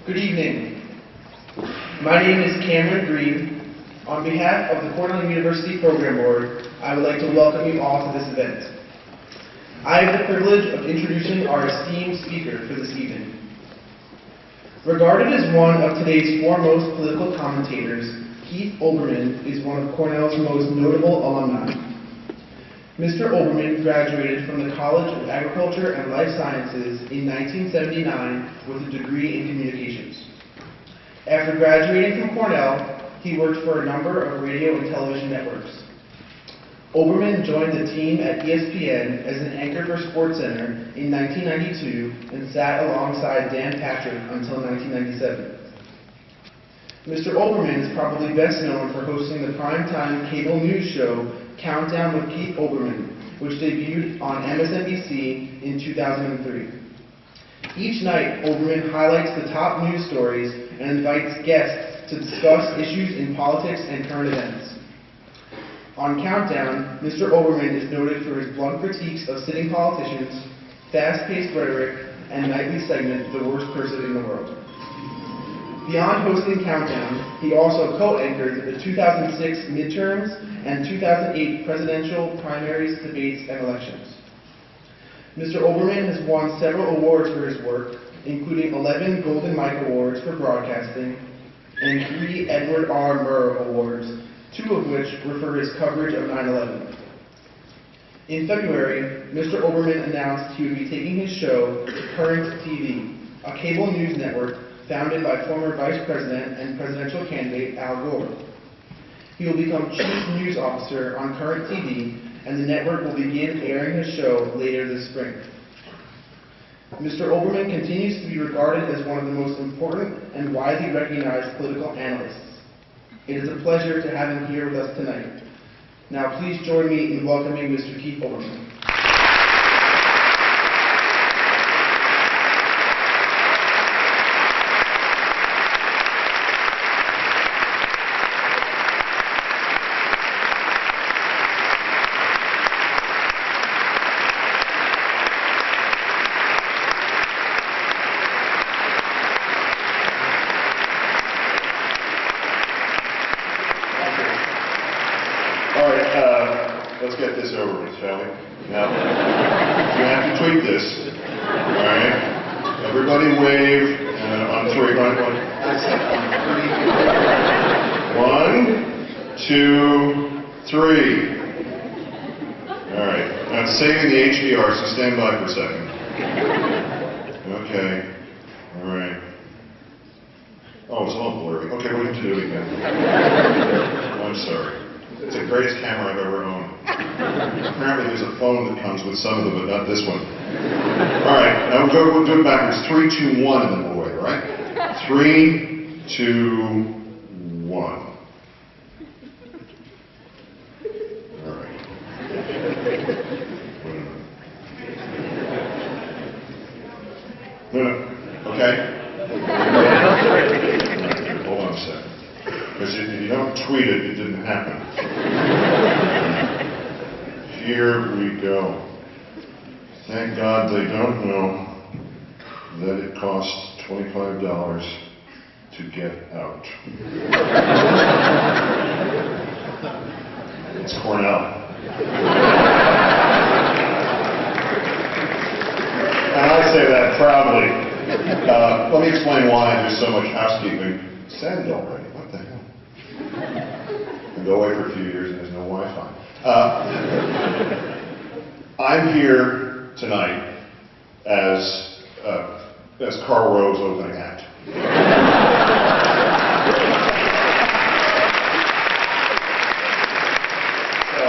Good evening. My name is Cameron Green. On behalf of the Cornell University Program Board, I would like to welcome you all to this event. I have the privilege of introducing our esteemed speaker for this evening. Regarded as one of today's foremost political commentators, Keith Olbermann is one of Cornell's most notable alumni. Mr. Olbermann graduated from the College of Agriculture and Life Sciences in 1979 with a degree in communications. After graduating from Cornell, he worked for a number of radio and television networks. Olbermann joined the team at ESPN as an anchor for SportsCenter in 1992 and sat alongside Dan Patrick until 1997. Mr. Olbermann is probably best known for hosting the primetime cable news show Countdown with Keith Olbermann, which debuted on MSNBC in 2003. Each night, Olbermann highlights the top news stories and invites guests to discuss issues in politics and current events. On Countdown, Mr. Olbermann is noted for his blunt critiques of sitting politicians, fast-paced rhetoric, and nightly segment, The Worst Person in the World. Beyond hosting Countdown, he also co-anchored the 2006 midterms and 2008 presidential primaries, debates, and elections. Mr. Olbermann has won several awards for his work, including 11 Golden Mike Awards for broadcasting and 3 Edward R. Murrow Awards, 2 of which were for his coverage of 9/11. In February, Mr. Olbermann announced he would be taking his show to Current TV, a cable news network founded by former Vice President and presidential candidate Al Gore. He will become Chief News Officer on Current TV, and the network will begin airing his show later this spring. Mr. Olbermann continues to be regarded as one of the most important and widely recognized political analysts. It is a pleasure to have him here with us tonight. Now please join me in welcoming Mr. Keith Olbermann. Let's get this over with, shall we? Now, you have to tweet this. All right? Everybody wave on 3. 1, 2, 3. All right. Now it's saving the HDR, so stand by for a second. Okay. All right. Oh, it's all blurry. Okay, we have to do it again. I'm sorry. It's the greatest camera I've ever owned. Apparently there's a phone that comes with some of them, but not this one. All right, now we'll do it backwards. 3, 2, 1, and then we'll wait, all right? 3, 2, 1. All right. Okay? Hold on a second. Because if you don't tweet it, it didn't happen. Here we go. Thank God they don't know that it costs $25 to get out. It's Cornell. And I say that proudly. Let me explain why there's so much housekeeping. Send already. What the hell? And go away for a few years and there's no Wi-Fi. I'm here tonight as Karl Rove's opening act. So,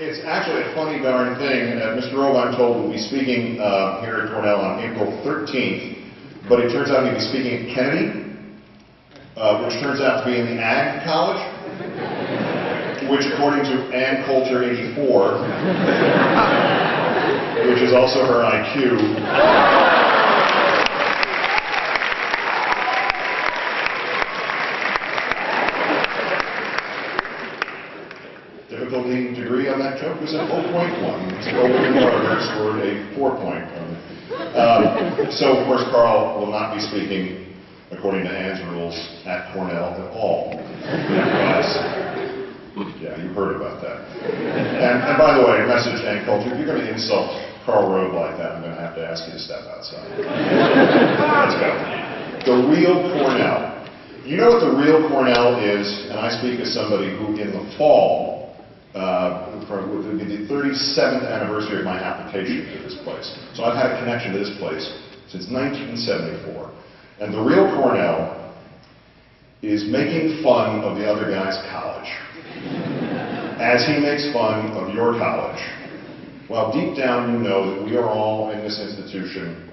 it's actually a funny darn thing. Mr. Rove, I'm told, will be speaking here at Cornell on April 13th, but it turns out he'll be speaking at Kennedy, which turns out to be in the Ag College, which according to Ann Coulter 84, which is also her IQ, difficulty degree on that joke was a 4.1. Mr. Olbermann scored a 4 point on it. So, of course, Carl will not be speaking according to Anne's rules at Cornell at all. Yeah, you heard about that. And by the way, message and culture, if you're going to insult Carl Rove like that, I'm going to have to ask you to step outside. Let's go. The real Cornell. You know what the real Cornell is, and I speak as somebody who in the fall, would be the 37th anniversary of my application to this place. So I've had a connection to this place since 1974. And the real Cornell is making fun of the other guy's college. As he makes fun of your college. Well, deep down you know that we are all in this institution,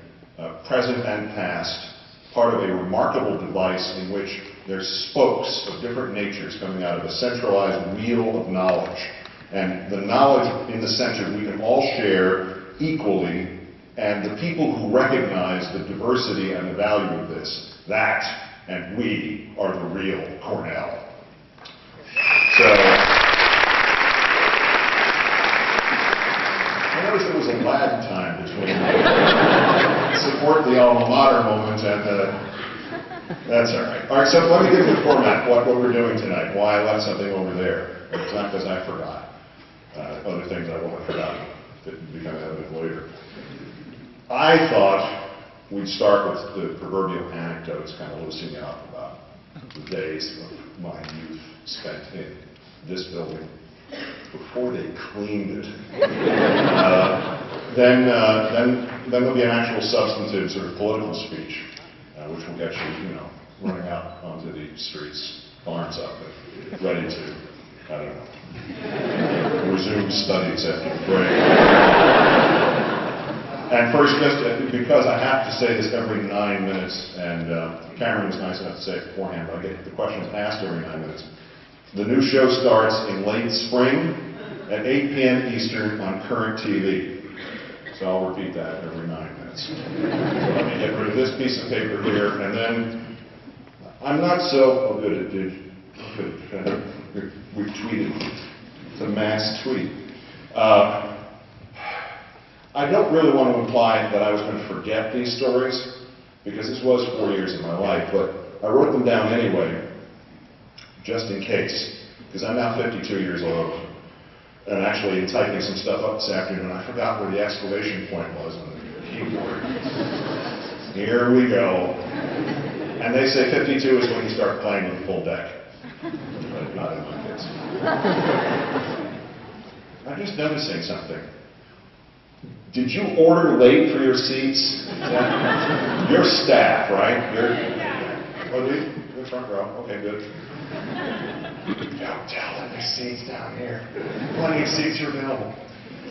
present and past, part of a remarkable device in which there's spokes of different natures coming out of a centralized wheel of knowledge. And the knowledge in the center we can all share equally, and the people who recognize the diversity and the value of this, that and we are the real Cornell. So, I noticed there was a lag time between support the alma mater moment and that's all right. All right, so let me give you the format, what we're doing tonight, why I left something over there. It's not because I forgot. Other things I will have forgotten that become evident later. I thought we'd start with the proverbial anecdotes, kind of loosening it up about the days of my youth spent in this building before they cleaned it. Then there'll be an actual substantive sort of political speech, which will get you, running out onto the streets, arms up, and ready to, I don't know, resume studies after the break. And first, just because I have to say this every 9 minutes, and Cameron was nice enough to say it beforehand, but I get the questions asked every 9 minutes. The new show starts in late spring at 8 p.m. Eastern on Current TV. So I'll repeat that every 9 minutes. So let me get rid of this piece of paper here, and then I'm not so, oh good, it did. Good. We tweeted. It's a mass tweet. I don't really want to imply that I was going to forget these stories, because this was 4 years of my life, but I wrote them down anyway, just in case, because I'm now 52 years old. And actually, in typing some stuff up this afternoon, I forgot where the exclamation point was on the keyboard. Here we go. And they say 52 is when you start playing with full deck. But not in my case. I'm just noticing something. Did you order late for your seats? Your staff, right? You're front row. Okay, good. Don't tell them there's seats down here. Plenty of seats are available.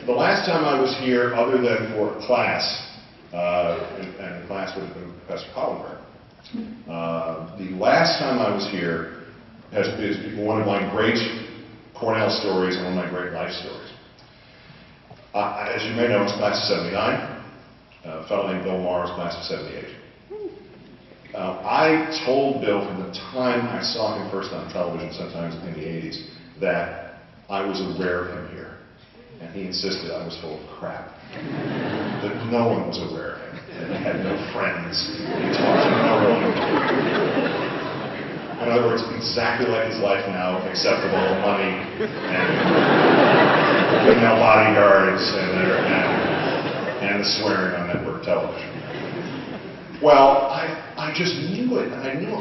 The last time I was here, other than for class, and the class would have been Professor Olbermann, the last time I was here is one of my great Cornell stories and one of my great life stories. As you may know, I was class of 79. A fellow named Bill Maher was class of 78. I told Bill from the time I saw him first on television, sometimes in the 80s, that I was aware of him here. And he insisted I was full of crap. That no one was aware of him. And he had no friends. He talked to no one. In other words, exactly like his life now, except for all the money and female bodyguards and the swearing on network television. Well, I just knew it, and I knew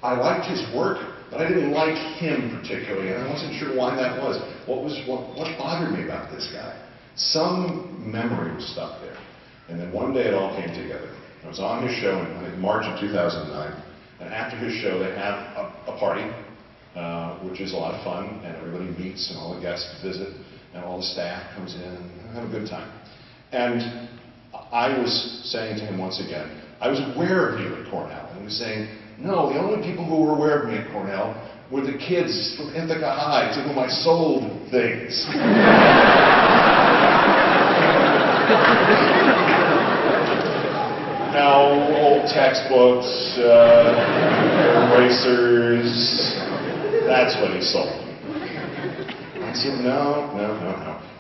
I liked his work, but I didn't like him particularly, and I wasn't sure why that was. What bothered me about this guy? Some memory was stuck there. And then one day it all came together. I was on his show in March of 2009, and after his show they have a party, which is a lot of fun, and everybody meets, and all the guests visit, and all the staff comes in, and have a good time. And I was saying to him once again, I was aware of you at Cornell. And he was saying, no, the only people who were aware of me at Cornell were the kids from Ithaca High to whom I sold things. Now, old textbooks, erasers, that's what he sold. I said, no.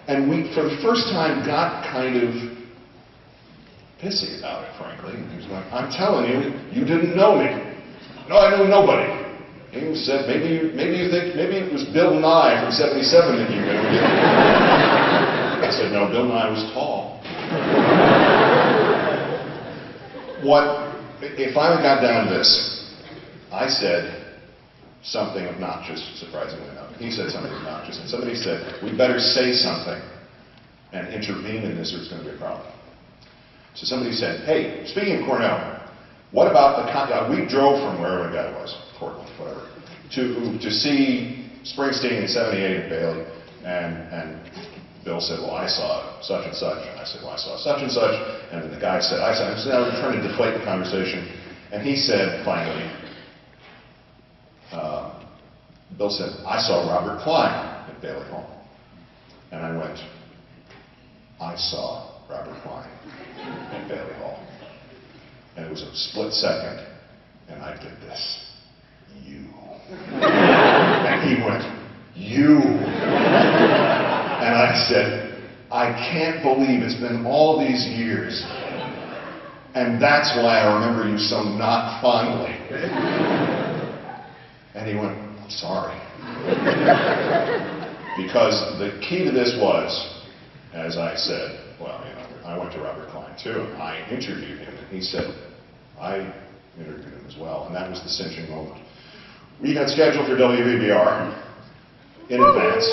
And we, for the first time, got kind of pissy about it, frankly. And he was like, I'm telling you, you didn't know me. No, I knew nobody. He said, maybe you think, maybe it was Bill Nye from 77 that you knew. I said, no, Bill Nye was tall. It finally got down to this. I said something obnoxious, surprisingly enough. He said something obnoxious. And somebody said, we better say something and intervene in this or it's going to be a problem. So somebody said, hey, speaking of Cornell, what about the we drove from wherever the guy was, Portland, whatever, to see Springsteen in '78 at Bailey, and Bill said, well, I saw such and such, and I said, well, I saw such and such, and then the guy said, I saw, so now we're trying to deflate the conversation, and he said, finally, Bill said, I saw Robert Klein at Bailey Hall, and I went, I saw Robert Klein at Bailey Hall. And it was a split second, and I did this. You. And he went, you. And I said, I can't believe it's been all these years. And that's why I remember you so not fondly. And he went, I'm sorry. Because the key to this was, as I said, well, you know, I went to Robert Klein too, and I interviewed him, and he said, I interviewed him as well, and that was the cinching moment. We got scheduled for WVBR in advance.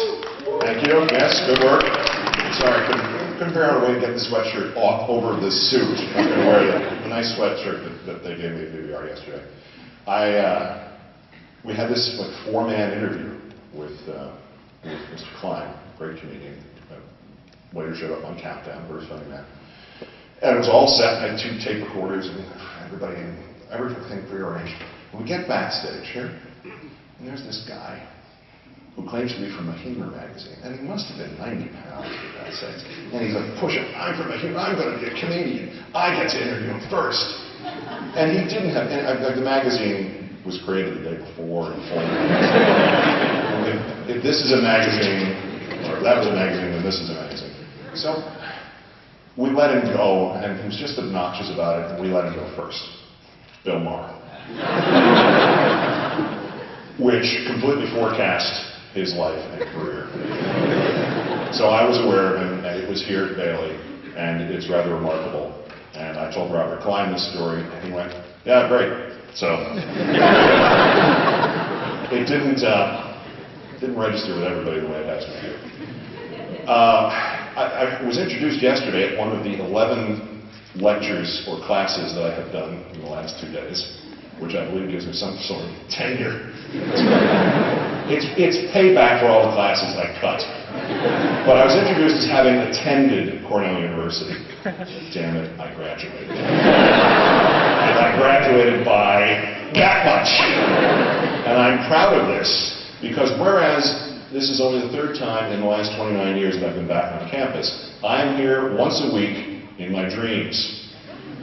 Thank you. Yes, good work. Sorry, couldn't figure out a way to get the sweatshirt off over the suit. I'm going to wear the nice sweatshirt that they gave me at VBR yesterday. We had this like 4-man interview with Mr. Klein, great comedian. Waiter showed up on Countdown, very funny man. And it was all set. I had 2 tape recorders and everything prearranged. And we get backstage here, and there's this guy who claims to be from Mahima magazine, and he must have been 90 pounds for God's sakes. And he's like pushing, I'm from Mahima, I'm going to be a comedian. I get to interview him first. And he didn't have, the magazine was created the day before. If this is a magazine, or that was a magazine, then this is a magazine. So we let him go, and he was just obnoxious about it, and we let him go first. Bill Maher. Which completely forecast his life and career. So I was aware of him, and it was here at Bailey, and it's rather remarkable. And I told Robert Klein this story, and he went, yeah, great. So it didn't register with everybody the way it has with you. I was introduced yesterday at one of the 11 lectures or classes that I have done in the last 2 days, which I believe gives me some sort of tenure. It's payback for all the classes I cut. But I was introduced as having attended Cornell University. Damn it, I graduated. And I graduated by that much. And I'm proud of this, because whereas this is only the 3rd time in the last 29 years that I've been back on campus, I'm here once a week in my dreams.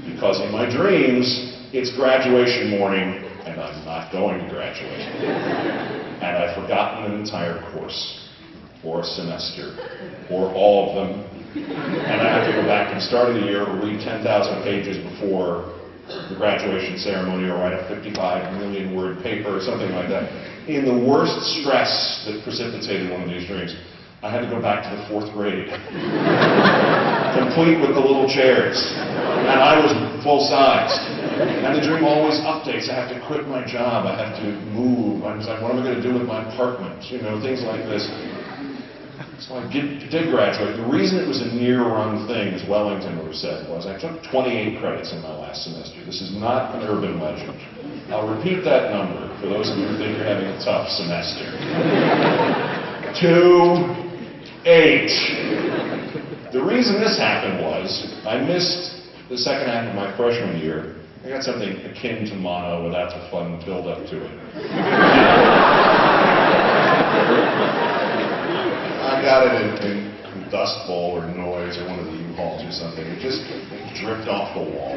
Because in my dreams, it's graduation morning, and I'm not going to graduate. And I've forgotten an entire course, or a semester, or all of them. And I have to go back to the start of the year, read 10,000 pages before the graduation ceremony, or write a 55 million word paper, or something like that. In the worst stress that precipitated one of these dreams, I had to go back to the 4th grade, complete with the little chairs, and I was full-sized. And the dream always updates. I have to quit my job. I have to move. I was like, what am I going to do with my apartment? You know, things like this. So I did graduate. The reason it was a near-run thing, as Wellington would have said, was I took 28 credits in my last semester. This is not an urban legend. I'll repeat that number for those of you who think you're having a tough semester. 28. The reason this happened was I missed the second half of my freshman year. I got something akin to mono without the fun build-up to it. I got it in Dust Bowl or Noise or one of the U-Hauls or something. It dripped off the wall.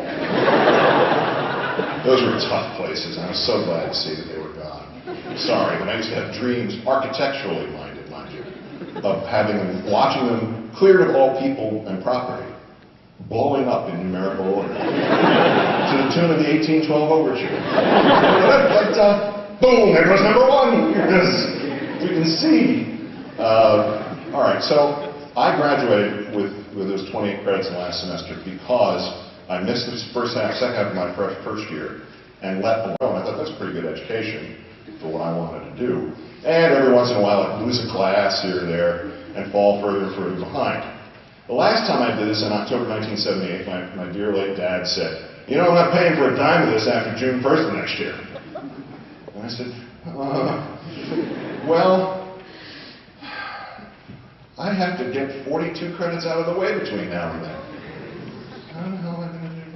Those were tough places, and I was so glad to see that they were gone. Sorry, but I used to have dreams, architecturally minded, mind you, of having them, watching them cleared of all people and property. blowing up in numerical order to the tune of the 1812 Overture. Boom, there goes number one, as you can see. All right, so I graduated with those 28 credits in the last semester because I missed the second half of my first year and let alone. I thought that's a pretty good education for what I wanted to do. And every once in a while I'd lose a class here or there and fall further and further behind. The last time I did this, in October 1978, my dear late dad said, "You know, I'm not paying for a dime of this after June 1st of next year." And I said, well, I have to get 42 credits out of the way between now and then. How the hell am I going to do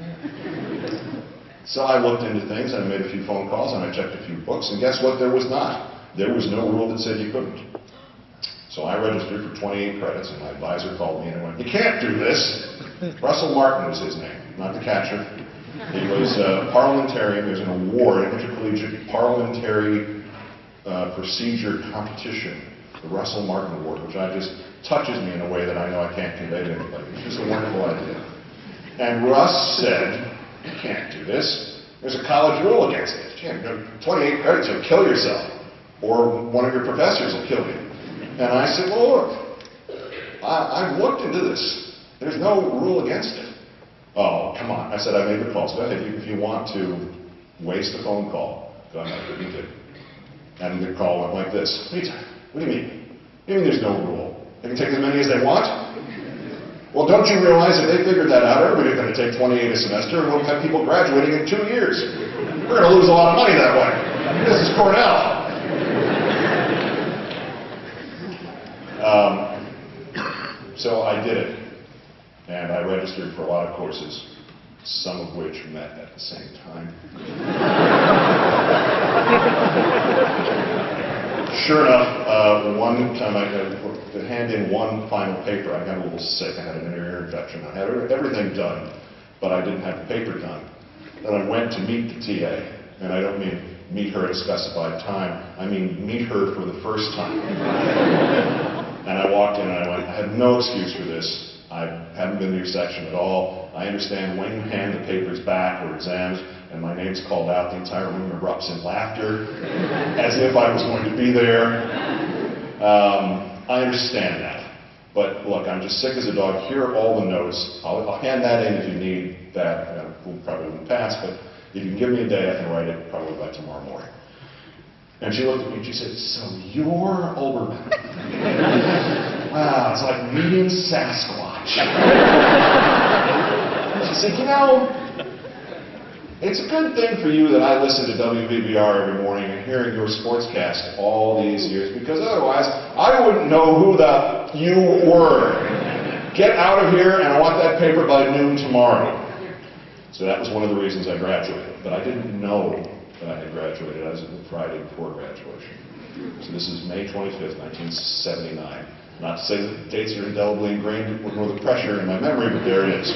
that? So I looked into things, and I made a few phone calls, and I checked a few books, and guess what there was not? There was no rule that said you couldn't. So I registered for 28 credits, and my advisor called me and went, "You can't do this." Russell Martin was his name, not the catcher. He was a parliamentarian. There's an award, an intercollegiate parliamentary procedure competition, the Russell Martin Award, which just touches me in a way that I know I can't convey to anybody. It's just a wonderful idea. And Russ said, "You can't do this. There's a college rule against it. You can't go 28 credits, you'll kill yourself. Or one of your professors will kill you." And I said, "Well, look, I've looked into this. There's no rule against it." "Oh, come on." I said, "I made the call. So if you want to waste a phone call, go ahead, you do." And the call went like this. What do you mean? You mean there's no rule? They can take as many as they want? Well, don't you realize if they figured that out, everybody's going to take 28 a semester, and we'll have people graduating in 2 years. We're going to lose a lot of money that way. This is Cornell. So I did it, and I registered for a lot of courses, some of which met at the same time. Sure enough, one time I had to hand in one final paper. I got a little sick. I had an ear infection. I had everything done, but I didn't have the paper done. Then I went to meet the TA, and I don't mean meet her at a specified time. I mean meet her for the first time. And I walked in and I went, "I have no excuse for this. I haven't been to your section at all. I understand when you hand the papers back or exams and my name's called out, the entire room erupts in laughter as if I was going to be there. I understand that. But look, I'm just sick as a dog. Here are all the notes. I'll hand that in if you need that. Probably wouldn't pass, but if you can give me a day, I can write it probably by tomorrow morning." And she looked at me and she said, "So you're Olbermann." Wow, it's like meeting Sasquatch. She said, "You know, it's a good thing for you that I listen to WVBR every morning and hearing your sportscast all these years, because otherwise I wouldn't know who you were. Get out of here, and I want that paper by noon tomorrow." So that was one of the reasons I graduated. But I didn't know that I had graduated. I was the Friday before graduation. So this is May 25th, 1979. Not to say that the dates are indelibly ingrained nor the pressure in my memory, but there it is.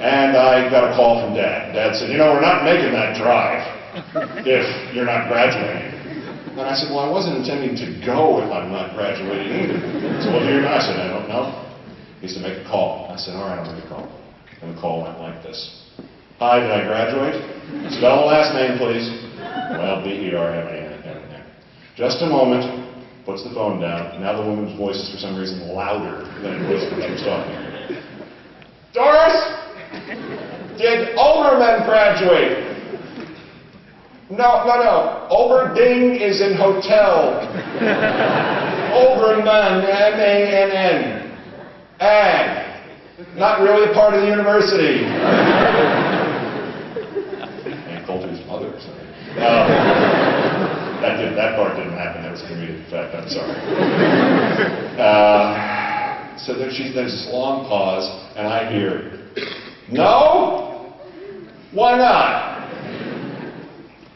And I got a call from Dad. Dad said, "You know, we're not making that drive if you're not graduating." And I said, "Well, I wasn't intending to go if I'm not graduating either." So what do you know? I said, "I don't know." He said, "Make a call." I said, "All right, I'll make a call." And the call went like this. "Hi, did I graduate? Spell the last name, please." "Well, B-E-R-M-A-N. Just a moment." Puts the phone down. Now the woman's voice is for some reason louder than it was when she was talking. "Doris, did Olbermann graduate?" No. Olberding is in hotel. Olbermann, M-A-N-N. Ag. Not really a part of the university. And told his mother or something. That part didn't happen. That was a comedic effect. I'm sorry. So there's this long pause, and I hear, "No? Why not?"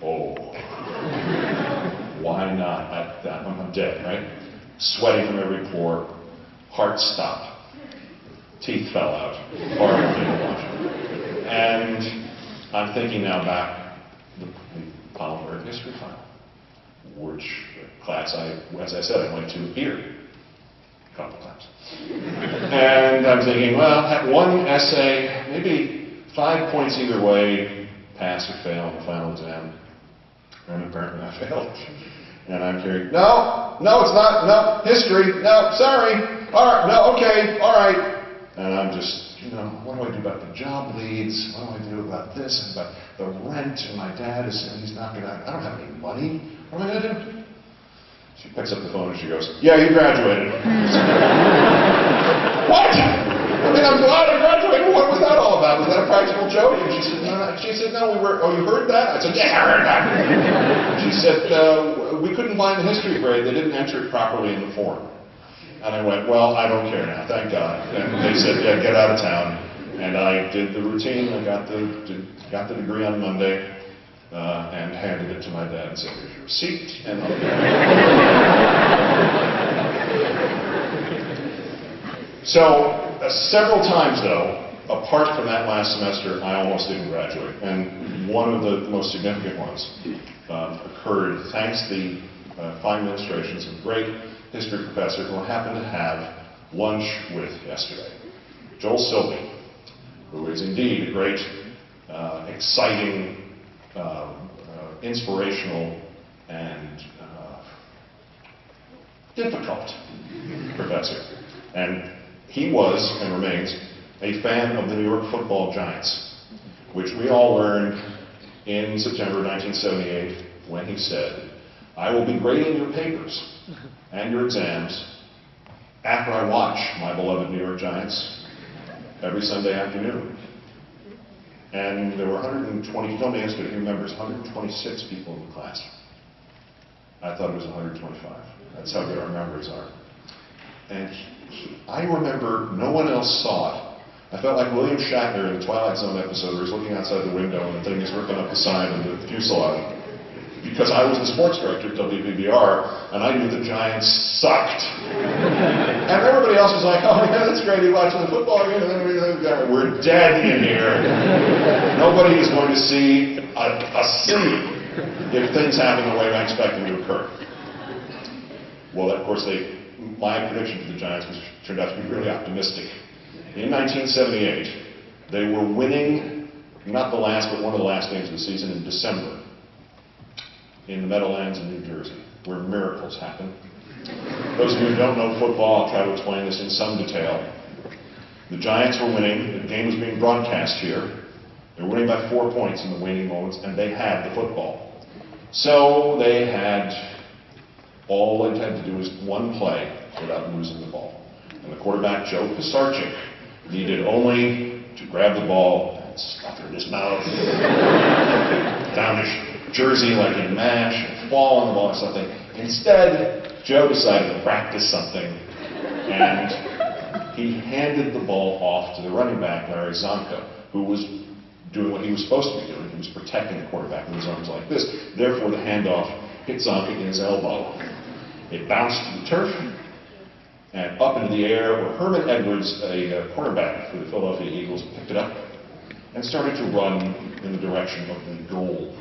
Oh. Why not? I'm dead, right? Sweating from every pore. Heart stopped. Teeth fell out. Horrible thing to watch. And I'm thinking now back the polymer history file, which class as I said, I went to here a couple times. And And I'm thinking, well, at one essay, maybe 5 points either way, pass or fail in the final exam. And apparently I failed. And I'm hearing, no, it's not, no, history, no, sorry, all right, no, okay, all right. And I'm just, what do I do about the job leads? What do I do about this and about the rent? And my dad is saying he's not going to, I don't have any money. What am I going to do? She picks up the phone and she goes, yeah, you graduated. What? I mean, I'm glad I graduated. What was that all about? Was that a practical joke? And she said, no, we were, oh, you heard that? I said, yeah, I heard that. She said, we couldn't find the history grade. They didn't enter it properly in the form. And I went, well, I don't care now, thank God. And they said, yeah, get out of town. And I did the routine. I got the degree on Monday. And handed it to my dad and said, here's your receipt. And so, several times though, apart from that last semester, I almost didn't graduate. And one of the most significant ones occurred thanks to the fine administrations of a great history professor who I happened to have lunch with yesterday, Joel Silby, who is indeed a great, exciting, inspirational and difficult professor. And he was, and remains, a fan of the New York football Giants, which we all learned in September 1978 when he said, I will be grading your papers and your exams after I watch my beloved New York Giants every Sunday afternoon. And there were 120, he told me yesterday, he remembers 126 people in the class. I thought it was 125. That's how good our memories are. And I remember no one else saw it. I felt like William Shatner in the Twilight Zone episode where he's looking outside the window and the thing is ripping up the sign of the fuselage. Because I was the sports director at WBBR, and I knew the Giants sucked. And everybody else was like, oh yeah, that's great, you're watching the football game, and then we're dead in here. Nobody is going to see a scene if things happen the way I expect them to occur. Well, of course, my prediction for the Giants turned out to be really optimistic. In 1978, they were winning, not the last, but one of the last games of the season in December, in the Meadowlands in New Jersey, where miracles happen. Those of you who don't know football, I'll try to explain this in some detail. The Giants were winning, the game was being broadcast here. They were winning by 4 points in the waning moments, and they had the football. So they had, all they had to do was one play without losing the ball. And the quarterback, Joe Pisarcik, needed only to grab the ball and stuff it in his mouth, down his jersey like in MASH, and fall on the ball or something. Instead, Joe decided to practice something, and he handed the ball off to the running back, Larry Zonka, who was doing what he was supposed to be doing. He was protecting the quarterback with his arms like this. Therefore, the handoff hit Zonka in his elbow. It bounced to the turf and up into the air, where Herman Edwards, a cornerback for the Philadelphia Eagles, picked it up and started to run in the direction of the goal.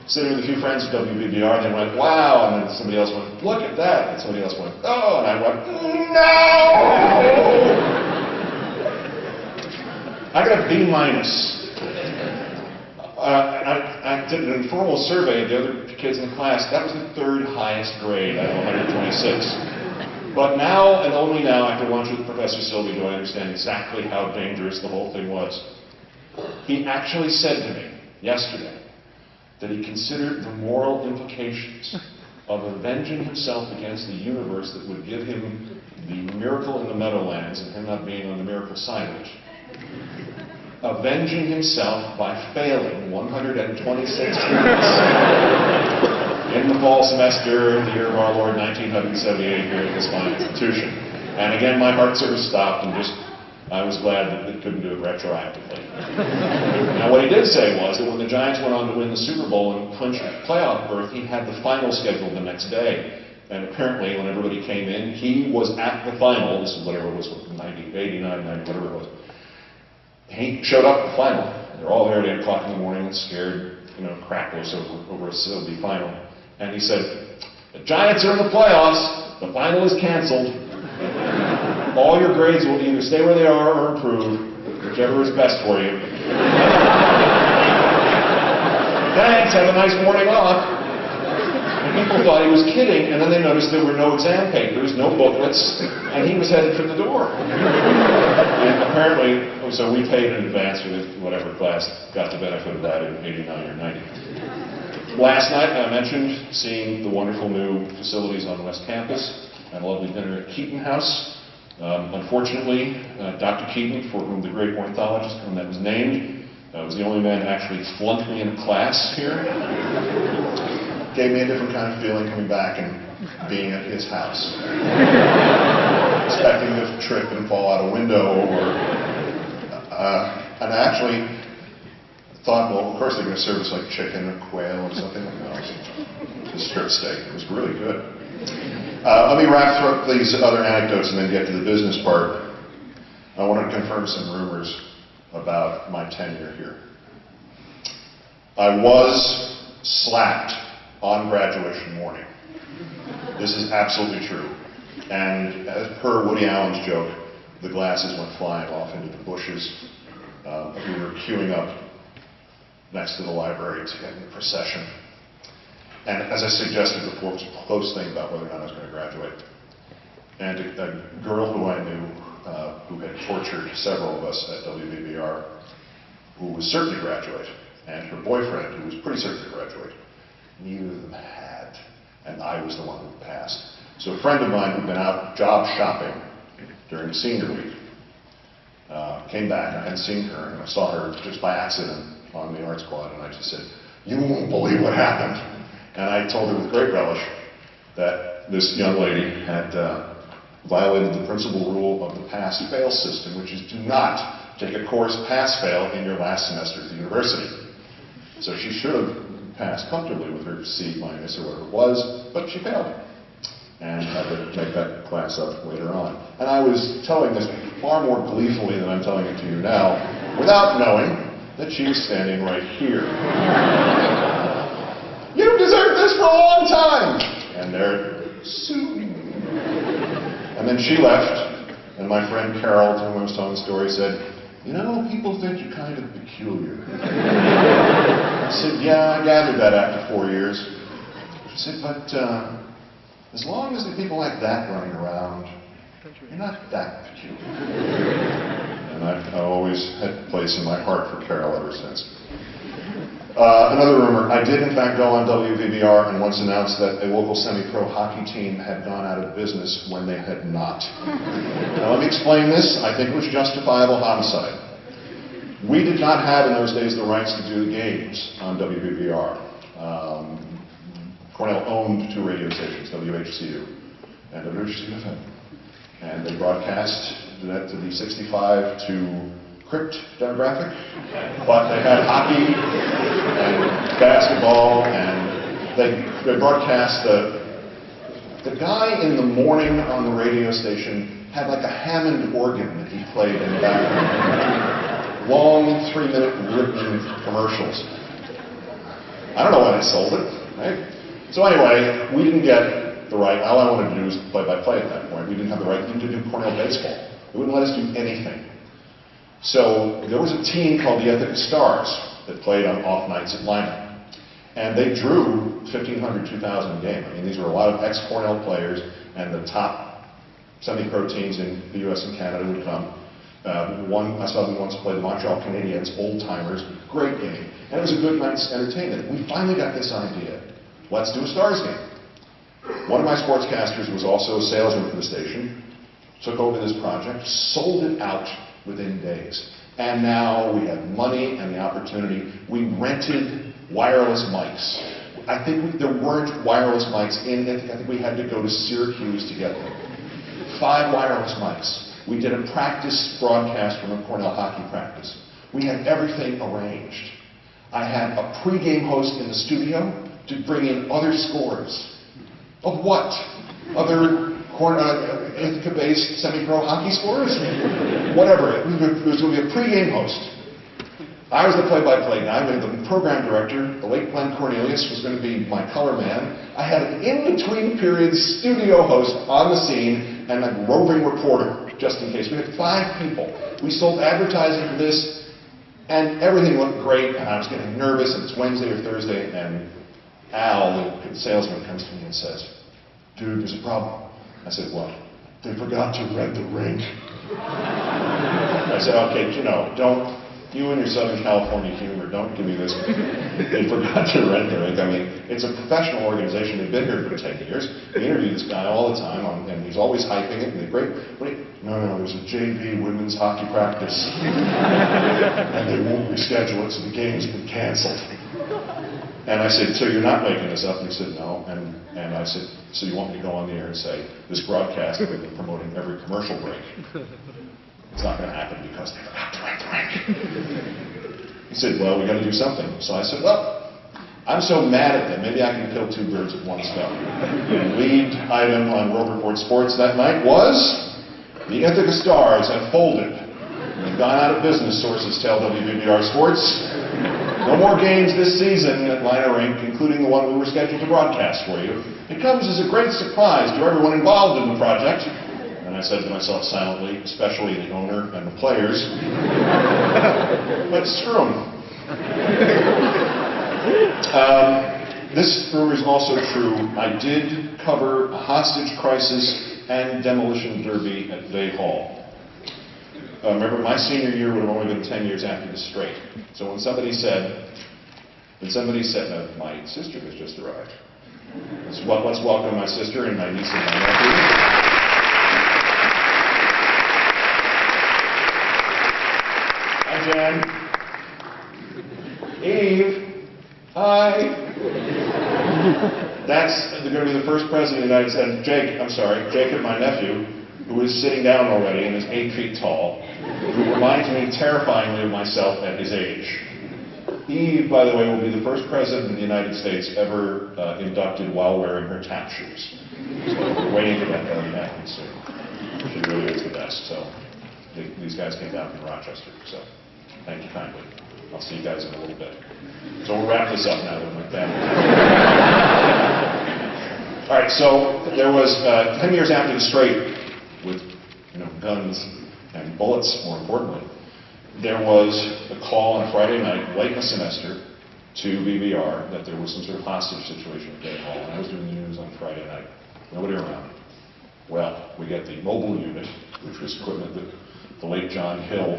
Sitting with a few friends at WBBR, they went, wow, and then somebody else went, look at that, and somebody else went, oh, and I went, no! I got a B-. I did an informal survey of the other kids in the class. That was the third highest grade out of 126. But now, and only now, after lunch with Professor Silby, do I understand exactly how dangerous the whole thing was. He actually said to me yesterday that he considered the moral implications of avenging himself against the universe that would give him the miracle in the Meadowlands and him not being on the miracle side of it. Avenging himself by failing 126 students in the fall semester, the year of our Lord 1978 here at this fine institution. And again, my heart sort of stopped and I was glad that they couldn't do it retroactively. Now, what he did say was that when the Giants went on to win the Super Bowl and clinch a playoff berth, he had the final scheduled the next day. And apparently, when everybody came in, he was at the final. This is whatever it was, 89, 90, whatever it was. He showed up at the final. They're all there at 8 o'clock in the morning and scared, crapless over a Silby final. And he said, the Giants are in the playoffs. The final is canceled. All your grades will either stay where they are or improve, whichever is best for you. Thanks, have a nice morning off. And people thought he was kidding, and then they noticed there were no exam papers, no booklets, and he was headed for the door. And apparently, so we paid in advance for whatever class got the benefit of that in 89 or 90. Last night, I mentioned seeing the wonderful new facilities on West Campus. Had a lovely dinner at Keaton House. Unfortunately, Dr. Keaton, for whom the great ornithologist that was named, was the only man who actually flunked me in a class here. Gave me a different kind of feeling coming back and being at his house. Expecting to trip and fall out a window, and I actually thought, well, of course they're going to serve us like chicken or quail or something like that. The strip steak. It was really good. Let me wrap up these other anecdotes and then get to the business part. I want to confirm some rumors about my tenure here. I was slapped on graduation morning. This is absolutely true. And as per Woody Allen's joke, the glasses went flying off into the bushes. We were queuing up next to the library to get in the procession. And as I suggested before, it was a close thing about whether or not I was going to graduate. And a girl who I knew, who had tortured several of us at WBBR, who was certain to graduate, and her boyfriend, who was pretty certain to graduate, neither of them had, and I was the one who passed. So a friend of mine who'd been out job shopping during senior week came back. I hadn't seen her, and I saw her just by accident on the art squad, and I just said, "You won't believe what happened." And I told her with great relish that this young lady had violated the principal rule of the pass-fail system, which is do not take a course pass-fail in your last semester at the university. So she should have passed comfortably with her C- or whatever it was, but she failed. And had to make that class up later on. And I was telling this far more gleefully than I'm telling it to you now, without knowing that she was standing right here. "You deserved this for a long time!" And there, soon. And then she left, and my friend Carol, to whom I was telling the story, said, "You know, people think you're kind of peculiar." I said, "Yeah, I gathered that after 4 years." She said, "But as long as there are people like that running around, you're not that peculiar." And I've always had a place in my heart for Carol ever since. Another rumor, I did in fact go on WVBR and once announced that a local semi-pro hockey team had gone out of business when they had not. Now let me explain this. I think it was justifiable homicide. We did not have in those days the rights to do the games on WVBR. Cornell owned 2 radio stations, WHCU and WHCU-FM. And they broadcast that to the 65 to crypt demographic, but they had hockey and basketball, and they broadcast the guy in the morning on the radio station had like a Hammond organ that he played in the background. Long 3-minute written commercials. I don't know why they sold it, right? So anyway, we didn't get the right. All I wanted to do was play-by-play at that point. We didn't have the right even to do Cornell baseball. They wouldn't let us do anything. So there was a team called the Ithaca Stars that played on off nights at Lima. And they drew 1,500, 2,000 a game. I mean, these were a lot of ex-Cornell players, and the top semi-pro teams in the U.S. and Canada would come. I saw them once play the Montreal Canadiens, old-timers, great game. And it was a good night's entertainment. We finally got this idea. Let's do a Stars game. One of my sportscasters was also a salesman for the station, took over this project, sold it out within days. And now we have money and the opportunity. We rented wireless mics. I think there weren't wireless mics in Ithaca. I think we had to go to Syracuse to get them. 5 wireless mics. We did a practice broadcast from a Cornell hockey practice. We had everything arranged. I had a pregame host in the studio to bring in other scores. Of what? Other Ithaca-based semi-pro hockey scores? Whatever. It was going to be a pregame host. I was the play-by-play guy. We had the program director, the late Glenn Cornelius, was going to be my color man. I had an in-between periods studio host on the scene and a roving reporter. just in case. We had 5 people. We sold advertising for this, and everything looked great, and I was getting nervous, and it's Wednesday or Thursday, and Al, the salesman, comes to me and says, "Dude, there's a problem." I said, "What?" "They forgot to rent the rink." I said, "Okay, you and your Southern California humor, don't give me this. They forgot to rent the rink." I mean, it's a professional organization. They've been here for 10 years. We interview this guy all the time, and he's always hyping it, and they're great. No, there's a JV women's hockey practice, and they won't reschedule it, so the game's been canceled. And I said, "So you're not making this up?" And he said, "No." And I said, "So you want me to go on the air and say, this broadcast we've been promoting every commercial break. It's not going to happen because they forgot to rent the rink." He said, "Well, we got to do something." So I said, "Well, I'm so mad at them, maybe I can kill 2 birds with 1 stone." The lead item on World Report Sports that night was the Ithaca Stars had folded. They've gone out of business, sources tell WBBR Sports. No more games this season at Liner Rink, including the one we were scheduled to broadcast for you. It comes as a great surprise to everyone involved in the project. And I said to myself silently, especially the owner and the players, but screw them. This rumor is also true. I did cover a hostage crisis and demolition derby at Bay Hall. Remember, my senior year would have only been 10 years after the strike. So when somebody said, "My sister has just arrived. Let's welcome my sister and my niece and my nephew." Hi, Jan. Eve. Hi. That's going to be the first president of the United States. Jacob, my nephew, who is sitting down already and is 8 feet tall, who reminds me terrifyingly of myself at his age. Eve, by the way, will be the first president of the United States ever inducted while wearing her tap shoes. So we're waiting for that to happen soon. She really is the best. So these guys came down from Rochester. So thank you kindly. I'll see you guys in a little bit. So we'll wrap this up now with that. All right, so there was 10 years after the strike, with guns and bullets, more importantly, there was a call on a Friday night, late in the semester, to BBR that there was some sort of hostage situation at Bay Hall. And I was doing the news on Friday night. Nobody around. Well, we get the mobile unit, which was equipment that the late John Hill,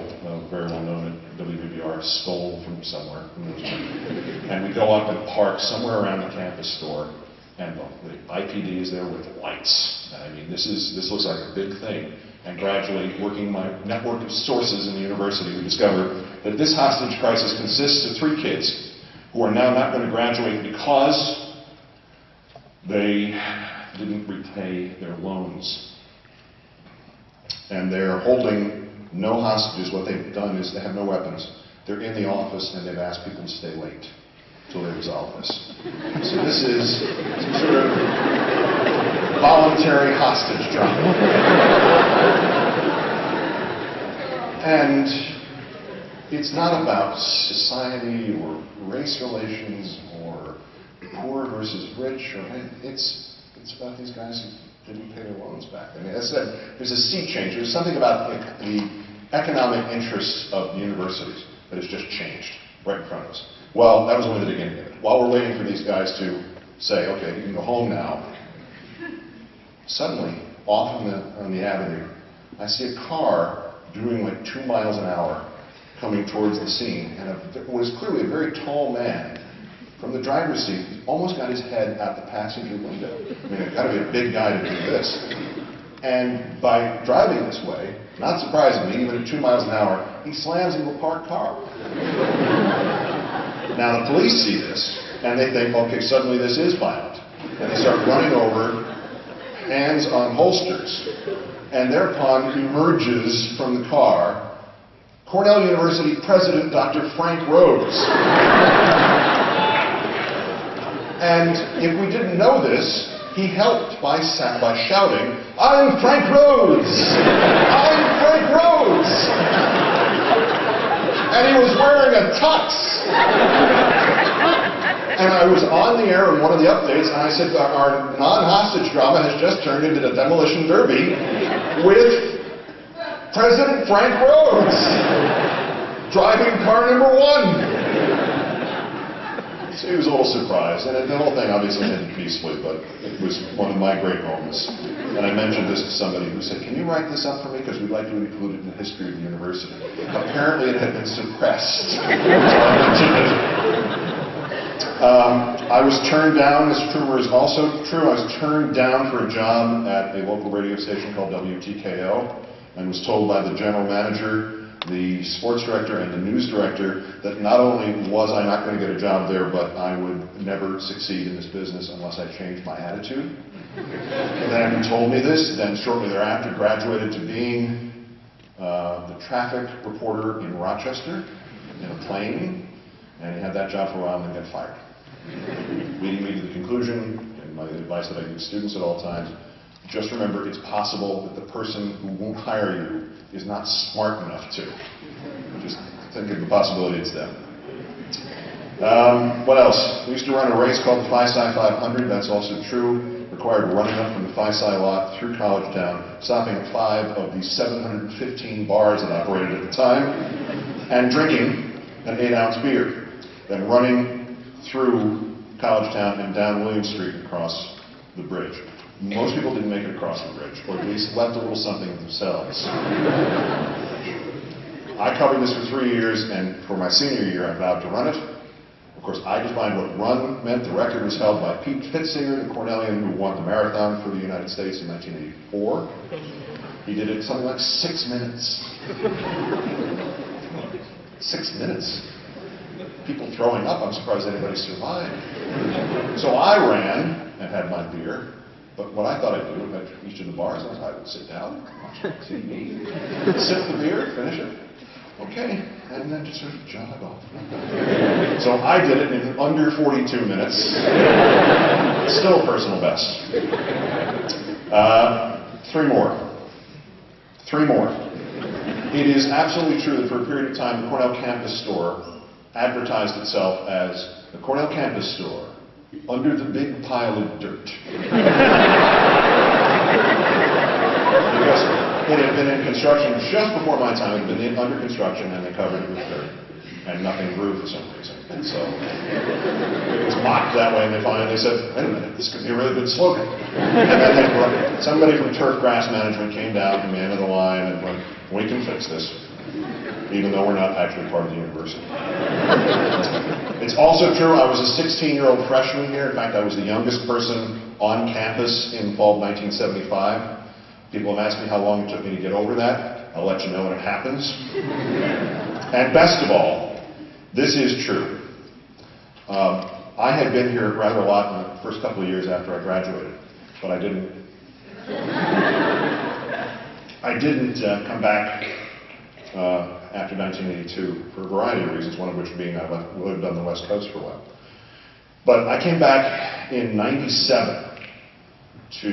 very well known at WBBR, stole from somewhere. And we go up and park somewhere around the campus store, and the IPD is there with lights. I mean, this looks like a big thing. And gradually, working my network of sources in the university, we discovered that this hostage crisis consists of 3 kids who are now not going to graduate because they didn't repay their loans. And they're holding no hostages. What they've done is they have no weapons. They're in the office and they've asked people to stay late until they resolve this. So this is some sort of voluntary hostage drama. And it's not about society or race relations or poor versus rich. It's about these guys who didn't pay their loans back. I mean, as I said, there's a sea change. There's something about the economic interests of the universities that has just changed right in front of us. Well, that was only the beginning of it. While we're waiting for these guys to say, okay, you can go home now, suddenly, off on the avenue, I see a car doing like 2 miles an hour coming towards the scene, and what is clearly a very tall man from the driver's seat almost got his head out the passenger window. I mean, it's got to be a big guy to do this. And by driving this way, not surprisingly, even at 2 miles an hour, he slams into a parked car. Now the police see this, and they think, okay, suddenly this is violent. And they start running over, hands on holsters. And thereupon emerges from the car Cornell University President Dr. Frank Rhodes. And if we didn't know this, he helped by shouting, "I'm Frank Rhodes! I'm Frank Rhodes!" And he was wearing a tux. And I was on the air in one of the updates, and I said, our non-hostage drama has just turned into the demolition derby with President Frank Rhodes, driving car number 1. So he was a little surprised, and the whole thing obviously ended peacefully, but it was one of my great moments. And I mentioned this to somebody who said, "Can you write this up for me, because we'd like to include it in the history of the university." Apparently it had been suppressed. So I mentioned it. I was turned down, this rumor is also true, I was turned down for a job at a local radio station called WTKO, and was told by the general manager, the sports director, and the news director that not only was I not going to get a job there, but I would never succeed in this business unless I changed my attitude. And then he told me this, then shortly thereafter graduated to being the traffic reporter in Rochester in a plane, and he had that job for a while and then got fired. Leading me to the conclusion, and my advice that I give students at all times, just remember it's possible that the person who won't hire you is not smart enough to. Just think of the possibility it's them. What else? We used to run a race called the Phi-Sci 500, that's also true. Required running up from the Phi-Sci lot through College Town, stopping at 5 of the 715 bars that operated at the time, and drinking an 8-ounce beer. Then running through College Town and down William Street across the bridge. Most people didn't make it across the bridge, or at least left a little something of themselves. I covered this for 3 years, and for my senior year, I vowed to run it. Of course, I defined what run meant. The record was held by Pete Fitzinger, the Cornellian who won the marathon for the United States in 1984. He did it in something like 6 minutes. 6 minutes. People throwing up, I'm surprised anybody survived. So I ran and had my beer. But what I thought I'd do at each of the bars, I would sit down, watch TV, sip the beer, finish it, okay, and then just sort of jog off. So I did it in under 42 minutes. Still a personal best. 3 more. 3 more. It is absolutely true that for a period of time, the Cornell campus store advertised itself as the Cornell campus store under the big pile of dirt. Because it had been in construction just before my time, it had been under construction, and they covered it with dirt. And nothing grew for some reason. And so it was mocked that way, and they finally said, wait a minute, this could be a really good slogan. And then somebody from turf grass management came down, the man of the line, and went, we can fix this, even though we're not actually part of the university. It's also true, I was a 16-year-old freshman here. In fact, I was the youngest person on campus in fall of 1975. People have asked me how long it took me to get over that. I'll let you know when it happens. And best of all, this is true. I had been here rather a lot in the first couple of years after I graduated, but I didn't come back after 1982 for a variety of reasons, one of which being I lived on the West Coast for a while. But I came back in '97 to,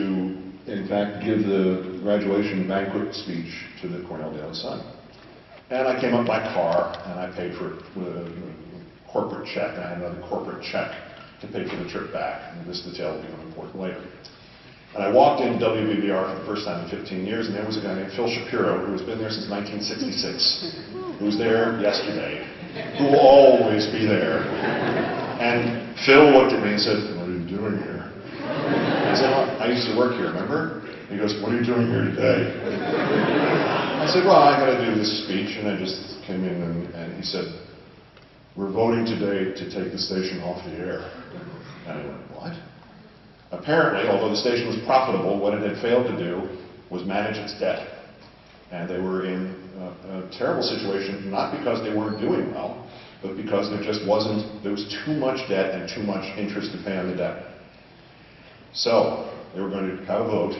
in fact, give the graduation banquet speech to the Cornell Daily Sun. And I came up by car, and I paid for it with a corporate check, and I had another corporate check to pay for the trip back. And this detail will become important later. And I walked into WBBR for the first time in 15 years, and there was a guy named Phil Shapiro, who has been there since 1966, who was there yesterday, who will always be there. And Phil looked at me and said, what are you doing here? I said, well, I used to work here, remember? He goes, what are you doing here today? I said, well, I got to do this speech, and I just came in, and he said, we're voting today to take the station off the air. And I went, what? Apparently, although the station was profitable, what it had failed to do was manage its debt. And they were in a terrible situation, not because they weren't doing well, but because there was too much debt and too much interest to pay on the debt. So, they were going to have a vote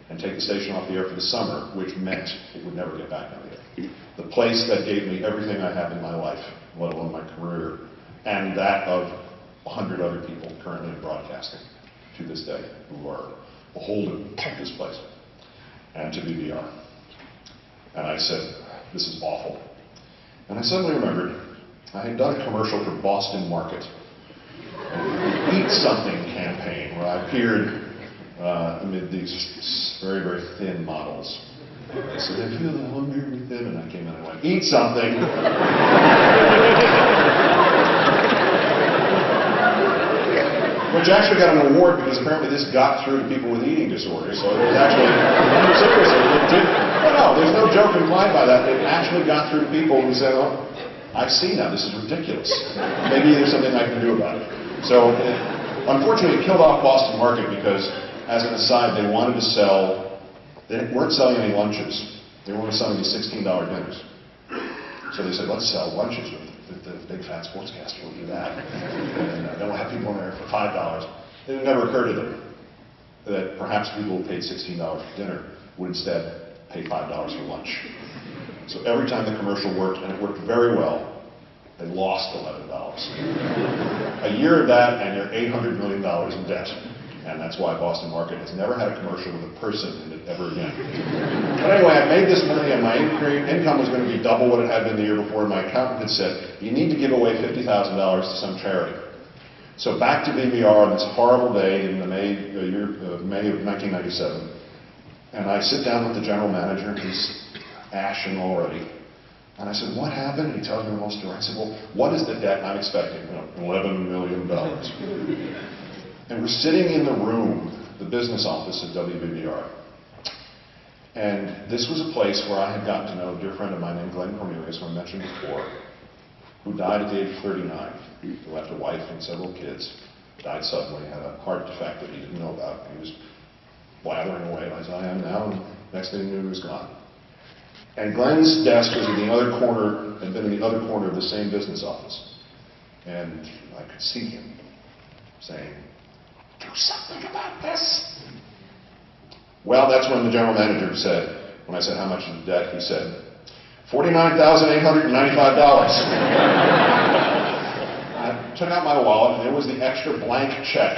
and take the station off the air for the summer, which meant it would never get back on the air. The place that gave me everything I have in my life, let alone my career, and that of 100 other people currently in broadcasting to this day, who are beholden to this place and to BBR. And I said, this is awful. And I suddenly remembered I had done a commercial for Boston Market, Eat Something campaign, where I appeared amid these very, very thin models. They said, I feel the hunger within, and I came in and went, eat something. Which actually got an award because apparently this got through to people with eating disorders. So it was actually, seriously, it did. No, there's no joke implied by that. It actually got through to people who said, oh, I see now, this is ridiculous. Maybe there's something I can do about it. So, unfortunately, it killed off Boston Market because, as an aside, they wanted to sell, they weren't selling any lunches. They were only selling these $16 dinners. So they said, let's sell lunches with the big fat sportscaster. We'll do that. And then we'll have people in there for $5. It never occurred to them that perhaps people who paid $16 for dinner would instead pay $5 for lunch. So every time the commercial worked, and it worked very well, they lost $11. A year of that, and you're $800 million in debt. And that's why Boston Market has never had a commercial with a person in it ever again. But anyway, I made this money, and my income was going to be double what it had been the year before. My accountant had said, you need to give away $50,000 to some charity. So back to BBR on this horrible day in the May of 1997. And I sit down with the general manager, he's ashen already. And I said, what happened? And he tells me the whole story. I said, well, what is the debt I'm expecting? $11 million. And we're sitting in the room, the business office at WBBR. And this was a place where I had gotten to know a dear friend of mine named Glenn Cornelius, who I mentioned before, who died at the age of 39. He left a wife and several kids. Died suddenly, had a heart defect that he didn't know about. He was blathering away as I am now, and next thing he knew, he was gone. And Glenn's desk was in the other corner, had been in the other corner of the same business office. And I could see him saying, do something about this. Well, that's when the general manager said, when I said how much is the debt, he said, $49,895. I took out my wallet, and there was the extra blank check,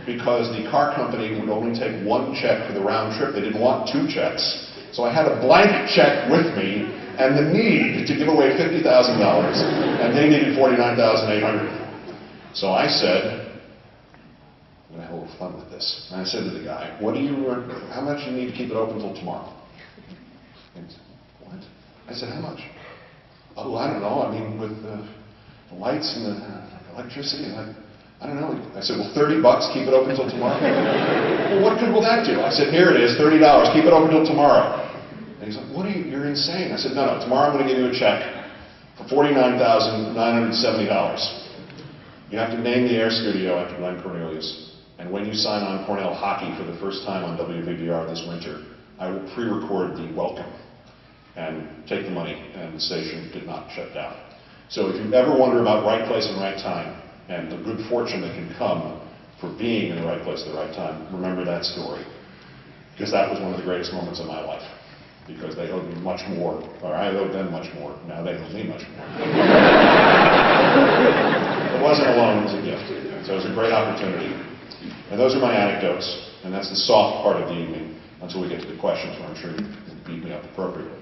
because the car company would only take one check for the round trip. They didn't want two checks. So I had a blank check with me, and the need to give away $50,000, and they needed $49,800. So I said, I'm going to have a little fun with this. And I said to the guy, how much do you need to keep it open until tomorrow? And he said, what? I said, how much? Oh, I don't know. I mean, with the lights and the electricity, and I don't know. I said, well, $30, keep it open until tomorrow. Well, what good will that do? I said, here it is, $30, keep it open until tomorrow. And he's like, you're insane. I said, no, tomorrow I'm going to give you a check for $49,970. You have to name the air studio after Glenn Cornelius. And when you sign on Cornell hockey for the first time on WBBR this winter, I will pre-record the welcome and take the money, and the station did not shut down. So if you ever wonder about right place and right time, and the good fortune that can come for being in the right place at the right time, remember that story. Because that was one of the greatest moments of my life. Because they owed me much more, or I owed them much more. Now they owe me much more. It wasn't a loan, it was a gift. So it was a great opportunity. And those are my anecdotes, and that's the soft part of the evening, until we get to the questions where I'm sure you can beat me up appropriately.